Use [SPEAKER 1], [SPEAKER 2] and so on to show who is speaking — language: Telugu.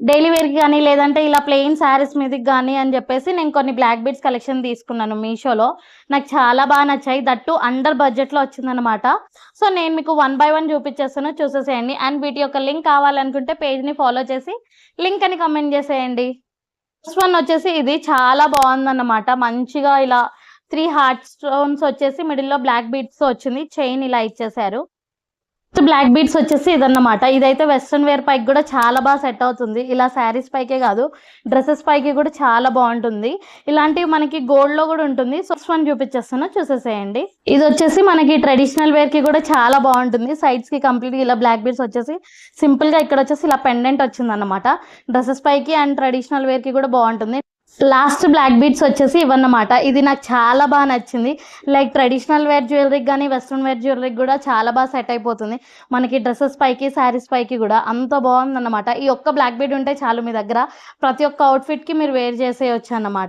[SPEAKER 1] డైలీ వేర్‌కి గానీ, లేదంటే ఇలా ప్లెయిన్ శారీస్ మీదకి గానీ అని జెప్పేసి నేను కొన్ని బ్లాక్ బీడ్స్ కలెక్షన్ తీసుకున్నాను మీషోలో. నాకు చాలా నచ్చాయి. దట్ టూ అండర్ బడ్జెట్‌లో వచ్చిందనమాట. సో, నేను మీకు వన్ బై వన్ చూపిచ్చేస్తాను చూసేసేయండి. అండ్ వీటి యొక్క లింక్ కావాలనుకుంటే పేజ్‌ని ఫాలో చేసి లింక్ అని కామెంట్ జేసేయండి. ఫస్ట్ వన్ వచ్చేసి ఇది చాలా బావుందన్నమాట. మంచిగా ఇలా 3 హార్ట్ స్టోన్స్ వచ్చేసి మిడిల్‌లో బ్లాక్ బీడ్స్‌తో వచ్చింది. చైన్ ఇలా ఇచ్చేశారు. బ్లాక్ బీడ్స్ వచ్చేసి ఇదన్నమాట. ఇదైతే వెస్టర్న్ వేర్ పైకి కూడా చాలా సెట్ అవుతుంది. ఇలా శారీస్ పైకే కాదు, డ్రెసెస్ పైకి కూడా చాలా బాగుంటుంది. ఇలాంటివి మనకి గోల్డ్‌లో కూడా ఉంటుంది. సో, ఫస్ట్ వన్ చూపించేస్తాను చూసేసేయండి. ఇది వచ్చేసి మనకి ట్రెడిషనల్ వేర్ కి కూడా చాలా బాగుంటుంది. సైడ్స్ కి కంప్లీట్‌గా ఇలా బ్లాక్ బీడ్స్ వచ్చేసి సింపుల్ గా ఇక్కడ వచ్చేసి ఇలా పెండెంట్ వచ్చిందన్నమాట. డ్రెసెస్ పైకి అండ్ ట్రెడిషనల్ వేర్ కి కూడా బాగుంటుంది. లాస్ట్ బ్లాక్ బీడ్స్ వచ్చేసి ఇవన్నమాట. ఇది నాకు చాలా నచ్చింది. లైక్ ట్రెడిషనల్ వేర్ జ్యువెలరీకి గానీ, వెస్ట్రన్ వేర్ జ్యువెలరీకి కూడా చాలా సెట్ అయిపోతుంది. మనకి డ్రెసెస్ పైకి, శారీస్ పైకి కూడా అంత బాగుందన్నమాట. ఈ ఒక్క బ్లాక్ బీడ్ ఉంటే చాలు మీ దగ్గర. ప్రతి ఒక్క అవుట్‌ఫిట్‌కి మీరు వేర్ చేసేయొచ్చు అన్నమాట.